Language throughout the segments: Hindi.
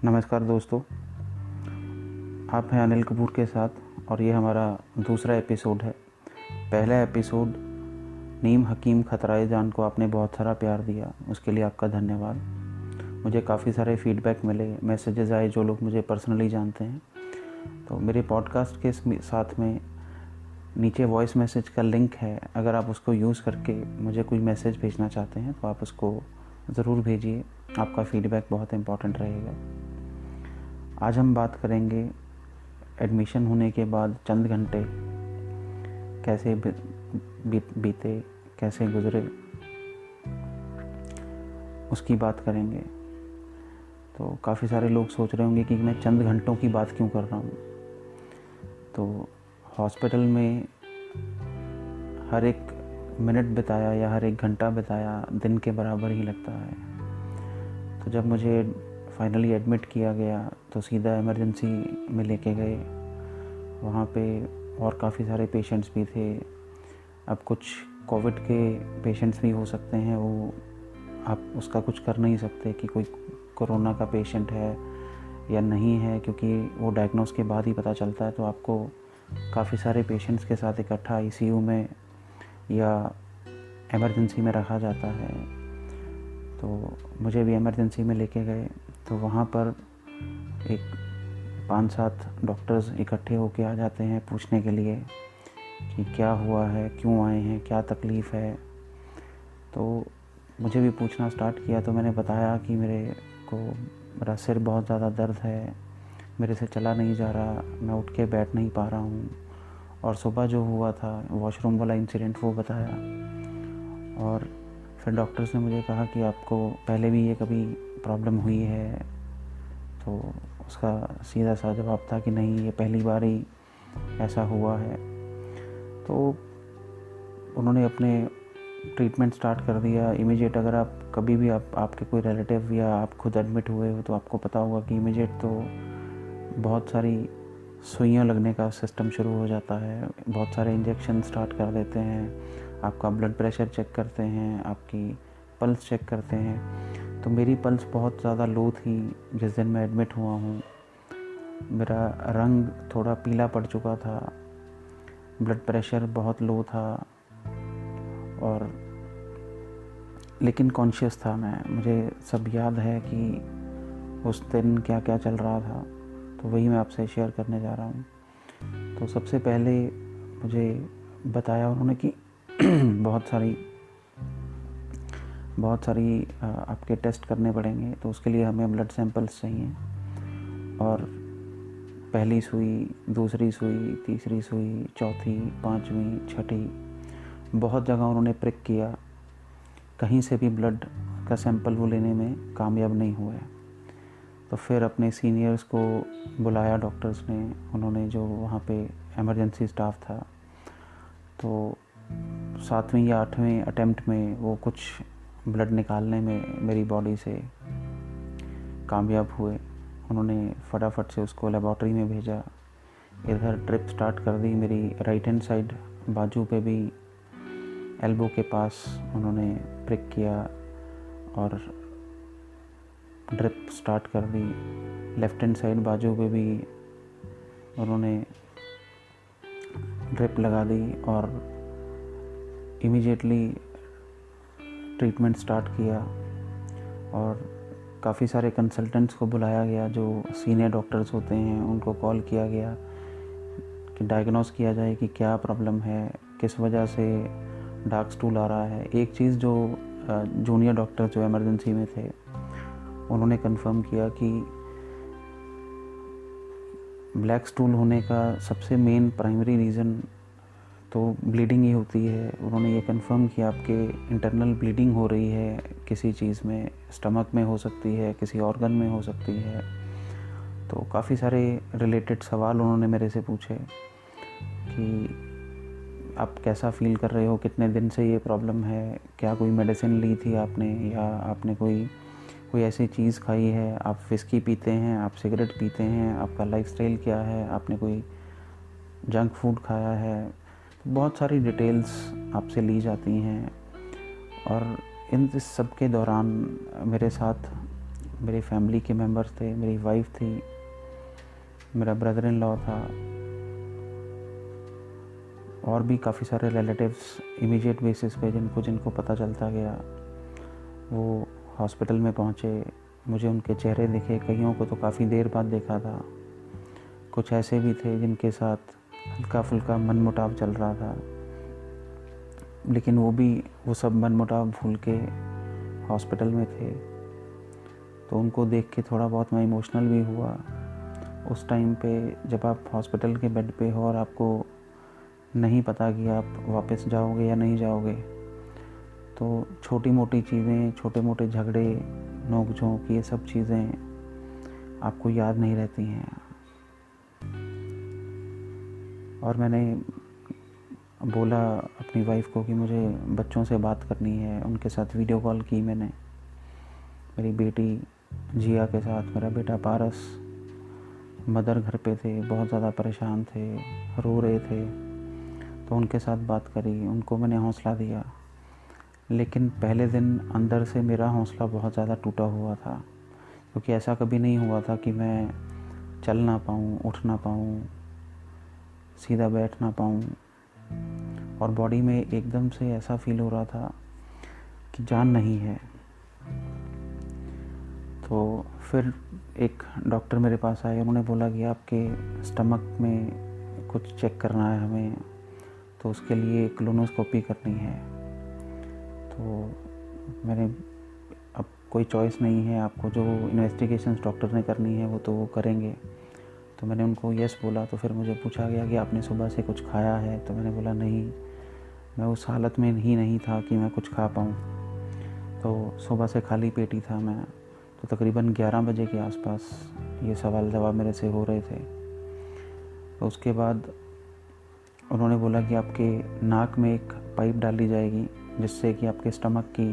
नमस्कार दोस्तों, आप हैं अनिल कपूर के साथ और ये हमारा दूसरा एपिसोड है। पहला एपिसोड नीम हकीम खतराए जान को आपने बहुत सारा प्यार दिया, उसके लिए आपका धन्यवाद। मुझे काफ़ी सारे फीडबैक मिले, मैसेजेस आए जो लोग मुझे पर्सनली जानते हैं। तो मेरे पॉडकास्ट के साथ में नीचे वॉइस मैसेज का लिंक है, अगर आप उसको यूज़ करके मुझे कोई मैसेज भेजना चाहते हैं तो आप उसको ज़रूर भेजिए। आपका फीडबैक बहुत इम्पॉर्टेंट रहेगा। आज हम बात करेंगे एडमिशन होने के बाद चंद घंटे कैसे बीते, कैसे गुजरे, उसकी बात करेंगे। तो काफ़ी सारे लोग सोच रहे होंगे कि मैं चंद घंटों की बात क्यों कर रहा हूँ। तो हॉस्पिटल में हर एक मिनट बिताया या हर एक घंटा बिताया दिन के बराबर ही लगता है। तो जब मुझे फाइनली एडमिट किया गया तो सीधा इमरजेंसी में लेके गए। वहाँ पे और काफ़ी सारे पेशेंट्स भी थे। अब कुछ कोविड के पेशेंट्स भी हो सकते हैं, वो आप उसका कुछ कर नहीं सकते कि कोई कोरोना का पेशेंट है या नहीं है, क्योंकि वो डायग्नोस के बाद ही पता चलता है। तो आपको काफ़ी सारे पेशेंट्स के साथ इकट्ठा आईसीयू में या इमरजेंसी में रखा जाता है। तो मुझे भी इमरजेंसी में लेके गए। तो वहाँ पर एक 5-7 डॉक्टर्स इकट्ठे होके आ जाते हैं पूछने के लिए कि क्या हुआ है, क्यों आए हैं, क्या तकलीफ़ है। तो मुझे भी पूछना स्टार्ट किया। तो मैंने बताया कि मेरा सिर बहुत ज़्यादा दर्द है, मेरे से चला नहीं जा रहा, मैं उठ के बैठ नहीं पा रहा हूँ। और सुबह जो हुआ था वॉशरूम वाला इंसिडेंट वो बताया। और फिर डॉक्टर्स ने मुझे कहा कि आपको पहले भी ये कभी प्रॉब्लम हुई है। तो उसका सीधा सा जवाब था कि नहीं, ये पहली बार ही ऐसा हुआ है। तो उन्होंने अपने ट्रीटमेंट स्टार्ट कर दिया इमीडिएट। अगर आप कभी भी आपके कोई रिलेटिव या आप खुद एडमिट हुए हो तो आपको पता होगा कि इमीडिएट तो बहुत सारी सुइयां लगने का सिस्टम शुरू हो जाता है। बहुत सारे इंजेक्शन स्टार्ट कर देते हैं, आपका ब्लड प्रेशर चेक करते हैं, आपकी पल्स चेक करते हैं। तो मेरी पल्स बहुत ज़्यादा लो थी जिस दिन मैं एडमिट हुआ हूँ। मेरा रंग थोड़ा पीला पड़ चुका था, ब्लड प्रेशर बहुत लो था, और लेकिन कॉन्शियस था मैं। मुझे सब याद है कि उस दिन क्या क्या चल रहा था, तो वही मैं आपसे शेयर करने जा रहा हूँ। तो सबसे पहले मुझे बताया उन्होंने कि बहुत सारी आपके टेस्ट करने पड़ेंगे, तो उसके लिए हमें ब्लड सैंपल्स चाहिए। और पहली सुई, दूसरी सुई, तीसरी सुई, चौथी, पांचवी, छठी, बहुत जगह उन्होंने प्रिक किया, कहीं से भी ब्लड का सैंपल वो लेने में कामयाब नहीं हुए। तो फिर अपने सीनियर्स को बुलाया डॉक्टर्स ने, उन्होंने जो वहाँ पे इमरजेंसी स्टाफ था, तो 7वें या 8वें अटेम्प्ट में वो कुछ ब्लड निकालने में मेरी बॉडी से कामयाब हुए। उन्होंने फटाफट से उसको लेबॉर्ट्री में भेजा। इधर ड्रिप स्टार्ट कर दी मेरी राइट हैंड साइड बाजू पे भी, एल्बो के पास उन्होंने प्रिक किया और ड्रिप स्टार्ट कर दी। लेफ़्ट हैंड साइड बाजू पे भी उन्होंने ड्रिप लगा दी और इमीडिएटली ट्रीटमेंट स्टार्ट किया। और काफ़ी सारे कंसल्टेंट्स को बुलाया गया, जो सीनियर डॉक्टर्स होते हैं उनको कॉल किया गया कि डायग्नोस किया जाए कि क्या प्रॉब्लम है, किस वजह से डार्क स्टूल आ रहा है। एक चीज़ जो जूनियर डॉक्टर जो इमरजेंसी में थे उन्होंने कंफर्म किया कि ब्लैक स्टूल होने का सबसे मेन प्राइमरी रीज़न तो ब्लीडिंग ही होती है। उन्होंने ये कंफर्म किया आपके इंटरनल ब्लीडिंग हो रही है किसी चीज़ में, स्टमक में हो सकती है, किसी ऑर्गन में हो सकती है। तो काफ़ी सारे रिलेटेड सवाल उन्होंने मेरे से पूछे कि आप कैसा फ़ील कर रहे हो, कितने दिन से ये प्रॉब्लम है, क्या कोई मेडिसिन ली थी आपने, या आपने कोई ऐसी चीज़ खाई है, आप विस्की पीते हैं, आप सिगरेट पीते हैं, आपका लाइफस्टाइल क्या है, आपने कोई जंक फूड खाया है। तो बहुत सारी डिटेल्स आपसे ली जाती हैं। और इन सब के दौरान मेरे साथ मेरे फैमिली के मेम्बर्स थे, मेरी वाइफ थी, मेरा ब्रदर इन लॉ था, और भी काफ़ी सारे रिलेटिव्स इमीडिएट बेसिस पे जिनको पता चलता गया वो हॉस्पिटल में पहुँचे। मुझे उनके चेहरे दिखे, कईयों को तो काफ़ी देर बाद देखा था। कुछ ऐसे भी थे जिनके साथ हल्का फुल्का मनमुटाव चल रहा था, लेकिन वो सब मनमुटाव भूल के हॉस्पिटल में थे। तो उनको देख के थोड़ा बहुत मैं इमोशनल भी हुआ। उस टाइम पे जब आप हॉस्पिटल के बेड पे हो और आपको नहीं पता कि आप वापस जाओगे या नहीं जाओगे, तो छोटी मोटी चीज़ें, छोटे मोटे झगड़े, नोक झोंक, ये सब चीज़ें आपको याद नहीं रहती हैं। और मैंने बोला अपनी वाइफ को कि मुझे बच्चों से बात करनी है। उनके साथ वीडियो कॉल की मैंने, मेरी बेटी जिया के साथ, मेरा बेटा पारस। मदर घर पे थे, बहुत ज़्यादा परेशान थे, रो रहे थे। तो उनके साथ बात करी, उनको मैंने हौसला दिया। लेकिन पहले दिन अंदर से मेरा हौसला बहुत ज़्यादा टूटा हुआ था, क्योंकि ऐसा कभी नहीं हुआ था कि मैं चल ना पाऊँ, उठ ना पाऊँ, सीधा बैठ ना पाऊँ। और बॉडी में एकदम से ऐसा फील हो रहा था कि जान नहीं है। तो फिर एक डॉक्टर मेरे पास आए, उन्होंने बोला कि आपके स्टमक में कुछ चेक करना है हमें, तो उसके लिए कोलोनोस्कोपी करनी है। तो मैंने, अब कोई चॉइस नहीं है, आपको जो इन्वेस्टिगेशंस डॉक्टर ने करनी है वो तो वो करेंगे। तो मैंने उनको यस बोला। तो फिर मुझे पूछा गया कि आपने सुबह से कुछ खाया है? तो मैंने बोला नहीं, मैं उस हालत में ही नहीं था कि मैं कुछ खा पाऊँ। तो सुबह से खाली पेट ही था मैं। तो तकरीबन 11 बजे के आसपास ये सवाल जवाब मेरे से हो रहे थे। तो उसके बाद उन्होंने बोला कि आपके नाक में एक पाइप डाली जाएगी, जिससे कि आपके स्टमक की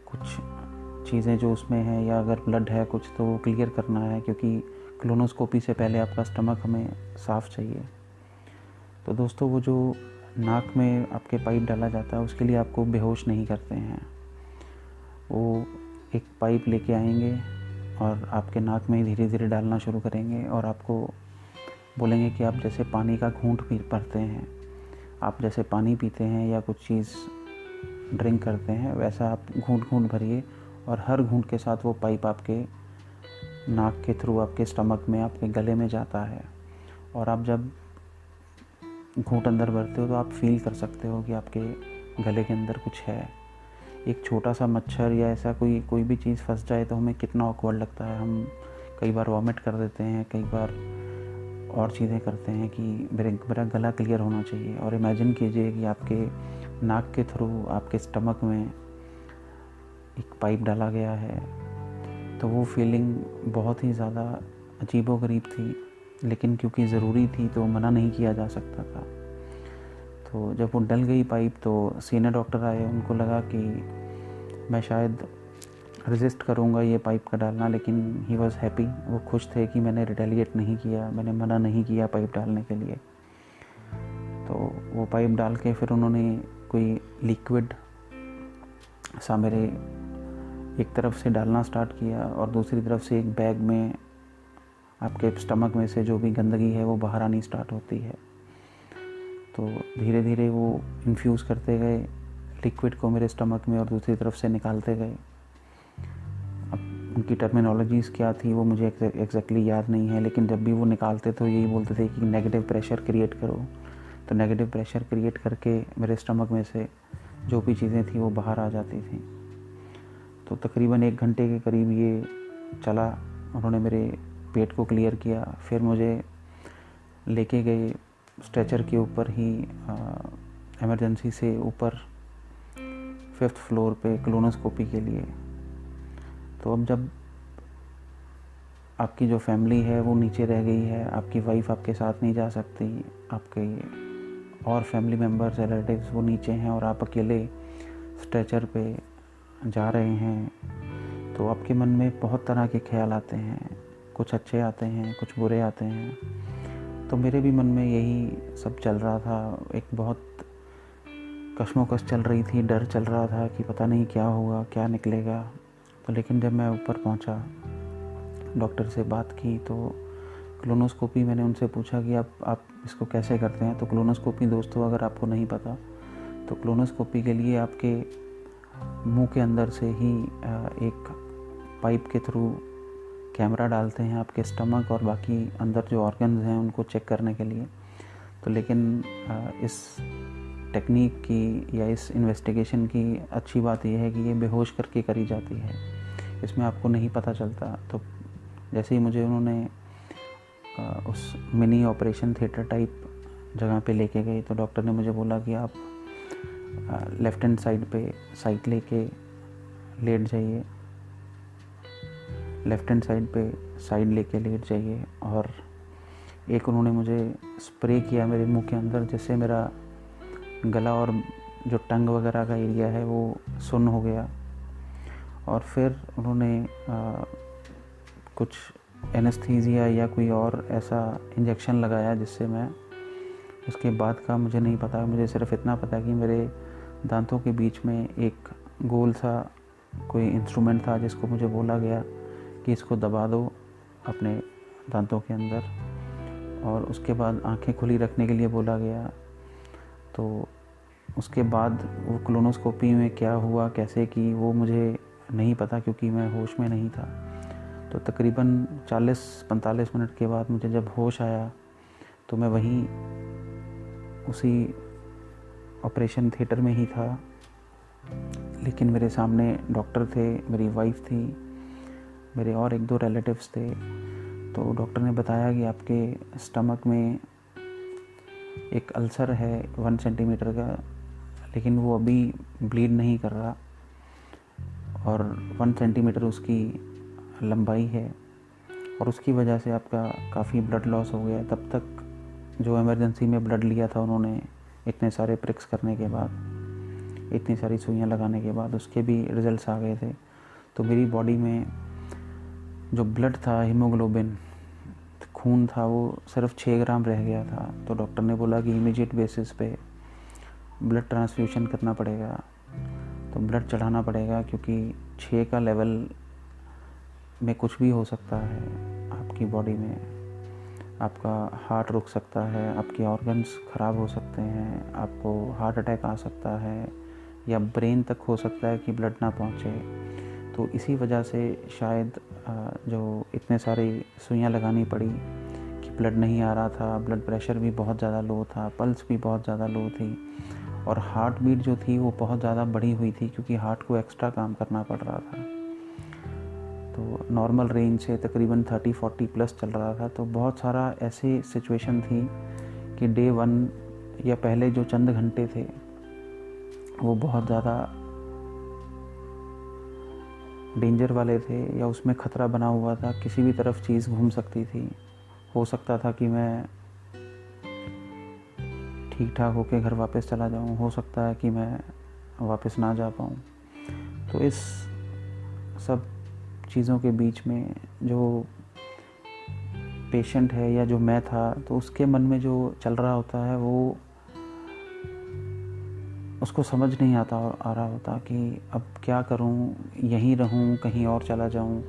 कुछ चीज़ें जो उसमें हैं, या अगर ब्लड है कुछ, तो वो क्लियर करना है, क्योंकि कोलोनोस्कोपी से पहले आपका स्टमक हमें साफ़ चाहिए। तो दोस्तों, वो जो नाक में आपके पाइप डाला जाता है, उसके लिए आपको बेहोश नहीं करते हैं। वो एक पाइप लेके आएंगे और आपके नाक में धीरे धीरे डालना शुरू करेंगे, और आपको बोलेंगे कि आप जैसे पानी का घूंट भरते हैं, आप जैसे पानी पीते हैं या कुछ चीज़ ड्रिंक करते हैं, वैसा आप घूंट घूंट भरिए। और हर घूंट के साथ वो पाइप आपके नाक के थ्रू आपके स्टमक में, आपके गले में जाता है। और आप जब घूंट अंदर भरते हो तो आप फील कर सकते हो कि आपके गले के अंदर कुछ है। एक छोटा सा मच्छर या ऐसा कोई भी चीज़ फंस जाए तो हमें कितना ऑकवर्ड लगता है। हम कई बार वॉमिट कर देते हैं, कई बार और चीज़ें करते हैं कि मेरा गला क्लियर होना चाहिए। और इमेजिन कीजिए कि आपके नाक के थ्रू आपके स्टमक में एक पाइप डाला गया है। तो वो फीलिंग बहुत ही ज़्यादा अजीबोगरीब थी, लेकिन क्योंकि ज़रूरी थी तो मना नहीं किया जा सकता था। तो जब वो डल गई पाइप, तो सीनियर डॉक्टर आए, उनको लगा कि मैं शायद रेजिस्ट करूँगा ये पाइप का डालना, लेकिन ही वॉज़ हैप्पी। वो खुश थे कि मैंने रिटेलिएट नहीं किया, मैंने मना नहीं किया पाइप डालने के लिए। तो वो पाइप डाल के फिर उन्होंने कोई लिक्विड सा मेरे एक तरफ से डालना स्टार्ट किया, और दूसरी तरफ से एक बैग में आपके स्टमक में से जो भी गंदगी है वो बाहर आनी स्टार्ट होती है। तो धीरे धीरे वो इन्फ्यूज़ करते गए लिक्विड को मेरे स्टमक में, और दूसरी तरफ से निकालते गए। अब उनकी टर्मिनोलॉजीज़ क्या थी वो मुझे एग्जैक्टली याद नहीं है, लेकिन जब भी वो निकालते तो यही बोलते थे कि नेगेटिव प्रेशर क्रिएट करो। तो नेगेटिव प्रेशर क्रिएट करके मेरे स्टमक में से जो भी चीज़ें थी वो बाहर आ जाती थी। तो तकरीबन 1 घंटे के करीब ये चला। उन्होंने मेरे पेट को क्लियर किया, फिर मुझे लेके गए स्ट्रेचर के ऊपर ही इमरजेंसी से ऊपर 5th फ्लोर पे कोलोनोस्कोपी के लिए। तो अब जब आपकी जो फैमिली है वो नीचे रह गई है, आपकी वाइफ आपके साथ नहीं जा सकती, आपके और फैमिली मेम्बर्स, रिलेटिव्स वो नीचे हैं, और आप अकेले स्ट्रेचर पे जा रहे हैं, तो आपके मन में बहुत तरह के ख्याल आते हैं। कुछ अच्छे आते हैं, कुछ बुरे आते हैं। तो मेरे भी मन में यही सब चल रहा था। एक बहुत कश्मोकश चल रही थी, डर चल रहा था कि पता नहीं क्या होगा, क्या निकलेगा। तो लेकिन जब मैं ऊपर पहुंचा, डॉक्टर से बात की, तो क्लोनोस्कोपी मैंने उनसे पूछा कि आप इसको कैसे करते हैं। तो क्लोनोस्कोपी दोस्तों, अगर आपको नहीं पता, तो क्लोनोस्कोपी के लिए आपके मुंह के अंदर से ही एक पाइप के थ्रू कैमरा डालते हैं आपके स्टमक और बाकी अंदर जो ऑर्गन्स हैं उनको चेक करने के लिए। तो लेकिन इस टेक्निक की या इस इन्वेस्टिगेशन की अच्छी बात यह है कि ये बेहोश करके करी जाती है, इसमें आपको नहीं पता चलता। तो जैसे ही मुझे उन्होंने उस मिनी ऑपरेशन थिएटर टाइप जगह पे लेके गए, तो डॉक्टर ने मुझे बोला कि आप लेफ़्ट हैंड साइड पे साइड लेके लेट जाइए, लेफ़्ट हैंड साइड पे साइड लेके लेट जाइए। और एक उन्होंने मुझे स्प्रे किया मेरे मुंह के अंदर, जिससे मेरा गला और जो टंग वगैरह का एरिया है वो सुन्न हो गया। और फिर उन्होंने कुछ एनेस्थीसिया या कोई और ऐसा इंजेक्शन लगाया, जिससे मैं, उसके बाद का मुझे नहीं पता। मुझे सिर्फ इतना पता कि मेरे दांतों के बीच में एक गोल सा कोई इंस्ट्रूमेंट था, जिसको मुझे बोला गया कि इसको दबा दो अपने दांतों के अंदर, और उसके बाद आंखें खुली रखने के लिए बोला गया। तो उसके बाद वो क्लोनोस्कोपी में क्या हुआ, कैसे की, वो मुझे नहीं पता, क्योंकि मैं होश में नहीं था। तो तकरीबन 40-45 मिनट के बाद मुझे जब होश आया, तो मैं वहीं उसी ऑपरेशन थिएटर में ही था। लेकिन मेरे सामने डॉक्टर थे, मेरी वाइफ थी, मेरे और 1-2 रिलेटिव्स थे। तो डॉक्टर ने बताया कि आपके स्टमक में एक अल्सर है 1 सेंटीमीटर का, लेकिन वो अभी ब्लीड नहीं कर रहा, और 1 सेंटीमीटर उसकी लंबाई है, और उसकी वजह से आपका काफ़ी ब्लड लॉस हो गया। तब तक जो इमरजेंसी में ब्लड लिया था उन्होंने, इतने सारे प्रिक्स करने के बाद, इतनी सारी सुइयां लगाने के बाद, उसके भी रिजल्ट्स आ गए थे। तो मेरी बॉडी में जो ब्लड था, हीमोग्लोबिन खून था, वो सिर्फ 6 ग्राम रह गया था। तो डॉक्टर ने बोला कि इमीडिएट बेसिस पे ब्लड ट्रांसफ्यूशन करना पड़ेगा, तो ब्लड चढ़ाना पड़ेगा, क्योंकि 6 का लेवल में कुछ भी हो सकता है आपकी बॉडी में। आपका हार्ट रुक सकता है, आपके ऑर्गन्स ख़राब हो सकते हैं, आपको हार्ट अटैक आ सकता है, या ब्रेन तक हो सकता है कि ब्लड ना पहुँचे। तो इसी वजह से शायद जो इतने सारी सुइयां लगानी पड़ी कि ब्लड नहीं आ रहा था, ब्लड प्रेशर भी बहुत ज़्यादा लो था, पल्स भी बहुत ज़्यादा लो थी, और हार्ट बीट जो थी वो बहुत ज़्यादा बढ़ी हुई थी, क्योंकि हार्ट को एक्स्ट्रा काम करना पड़ रहा था। तो नॉर्मल रेंज से तकरीबन 30-40 प्लस चल रहा था। तो बहुत सारा ऐसी सिचुएशन थी कि डे 1 या पहले जो चंद घंटे थे वो बहुत ज़्यादा डेंजर वाले थे, या उसमें ख़तरा बना हुआ था, किसी भी तरफ चीज़ घूम सकती थी। हो सकता था कि मैं ठीक ठाक होकर घर वापस चला जाऊं, हो सकता है कि मैं वापस ना जा पाऊं। तो इस सब चीज़ों के बीच में जो पेशेंट है या जो मैं था, तो उसके मन में जो चल रहा होता है वो उसको समझ नहीं आ रहा होता कि अब क्या करूं, यहीं रहूं, कहीं और चला जाऊं।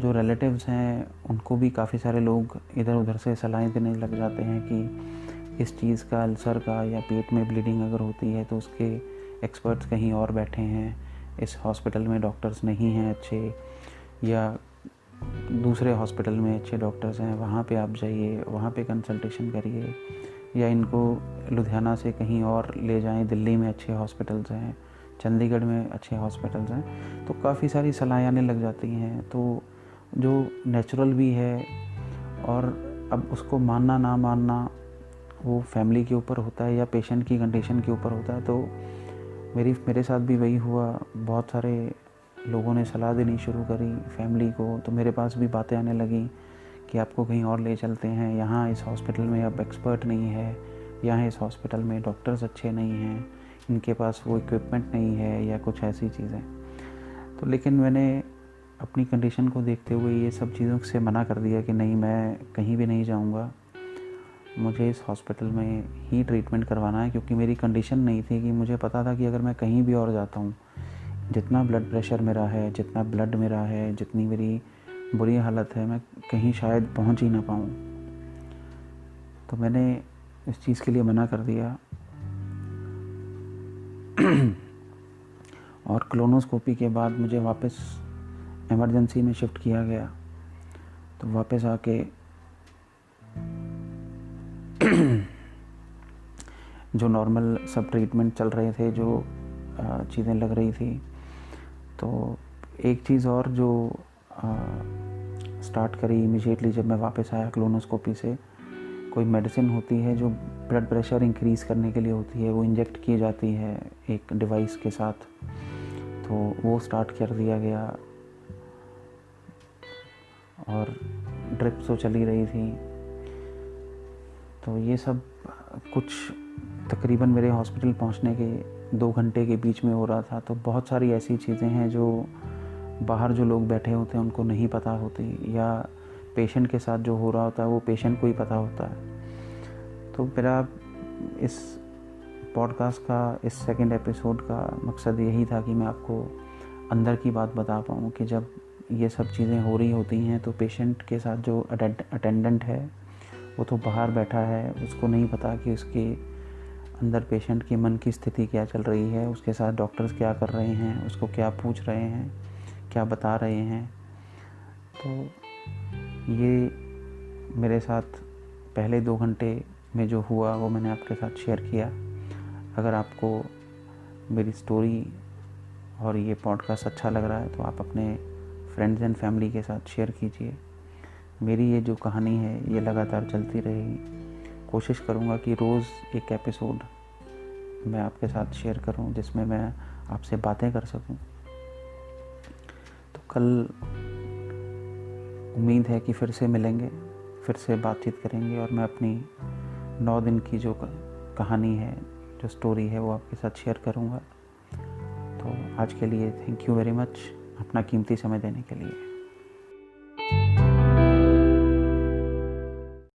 जो रिलेटिव्स हैं उनको भी काफ़ी सारे लोग इधर उधर से सलाहें देने लग जाते हैं कि इस चीज़ का, अल्सर का, या पेट में ब्लीडिंग अगर होती है तो उसके एक्सपर्ट्स कहीं और बैठे हैं, इस हॉस्पिटल में डॉक्टर्स नहीं हैं अच्छे, या दूसरे हॉस्पिटल में अच्छे डॉक्टर्स हैं, वहाँ पे आप जाइए, वहाँ पे कंसल्टेशन करिए, या इनको लुधियाना से कहीं और ले जाएं, दिल्ली में अच्छे हॉस्पिटल्स हैं, चंडीगढ़ में अच्छे हॉस्पिटल्स हैं। तो काफ़ी सारी सलाहें आने लग जाती हैं। तो जो नेचुरल भी है, और अब उसको मानना ना मानना वो फैमिली के ऊपर होता है या पेशेंट की कंडीशन के ऊपर होता है। तो मेरे साथ भी वही हुआ। बहुत सारे लोगों ने सलाह देनी शुरू करी फैमिली को, तो मेरे पास भी बातें आने लगी कि आपको कहीं और ले चलते हैं, यहाँ इस हॉस्पिटल में अब एक्सपर्ट नहीं है, यहाँ इस हॉस्पिटल में डॉक्टर्स अच्छे नहीं हैं, इनके पास वो इक्विपमेंट नहीं है, या कुछ ऐसी चीज़ें। तो लेकिन मैंने अपनी कंडीशन को देखते हुए ये सब चीज़ों से मना कर दिया कि नहीं, मैं कहीं भी नहीं जाऊँगा, मुझे इस हॉस्पिटल में ही ट्रीटमेंट करवाना है। क्योंकि मेरी कंडीशन नहीं थी कि मुझे पता था कि अगर मैं कहीं भी और जाता हूँ, जितना ब्लड प्रेशर मेरा है, जितना ब्लड मेरा है, जितनी मेरी बुरी हालत है, मैं कहीं शायद पहुंच ही ना पाऊँ। तो मैंने इस चीज़ के लिए मना कर दिया और कोलोनोस्कोपी के बाद मुझे वापस इमरजेंसी में शिफ्ट किया गया। तो वापस आके जो नॉर्मल सब ट्रीटमेंट चल रहे थे, जो चीज़ें लग रही थी, तो एक चीज़ और जो स्टार्ट करी इमीडिएटली जब मैं वापस आया कोलोनोस्कोपी से, कोई मेडिसिन होती है जो ब्लड प्रेशर इंक्रीज़ करने के लिए होती है, वो इंजेक्ट की जाती है एक डिवाइस के साथ, तो वो स्टार्ट कर दिया गया और ड्रिप तो चली रही थी। तो ये सब कुछ तकरीबन मेरे हॉस्पिटल पहुंचने के 2 घंटे के बीच में हो रहा था। तो बहुत सारी ऐसी चीज़ें हैं जो बाहर जो लोग बैठे होते हैं उनको नहीं पता होती, या पेशेंट के साथ जो हो रहा होता है वो पेशेंट को ही पता होता है। तो मेरा इस पॉडकास्ट का, इस सेकंड एपिसोड का मकसद यही था कि मैं आपको अंदर की बात बता पाऊँ कि जब ये सब चीज़ें हो रही होती हैं तो पेशेंट के साथ जो अटेंडेंट है वो तो बाहर बैठा है, उसको नहीं पता कि उसके अंदर पेशेंट के मन की स्थिति क्या चल रही है, उसके साथ डॉक्टर्स क्या कर रहे हैं, उसको क्या पूछ रहे हैं, क्या बता रहे हैं। तो ये मेरे साथ पहले 2 घंटे में जो हुआ वो मैंने आपके साथ शेयर किया। अगर आपको मेरी स्टोरी और ये पॉडकास्ट अच्छा लग रहा है तो आप अपने फ्रेंड्स एंड फैमिली के साथ शेयर कीजिए। मेरी ये जो कहानी है ये लगातार चलती रहेगी। कोशिश करूँगा कि रोज़ एक एपिसोड मैं आपके साथ शेयर करूँ जिसमें मैं आपसे बातें कर सकूँ। तो कल उम्मीद है कि फिर से मिलेंगे, फिर से बातचीत करेंगे और मैं अपनी 9 दिन की जो कहानी है, जो स्टोरी है वो आपके साथ शेयर करूँगा। तो आज के लिए थैंक यू वेरी मच अपना कीमती समय देने के लिए।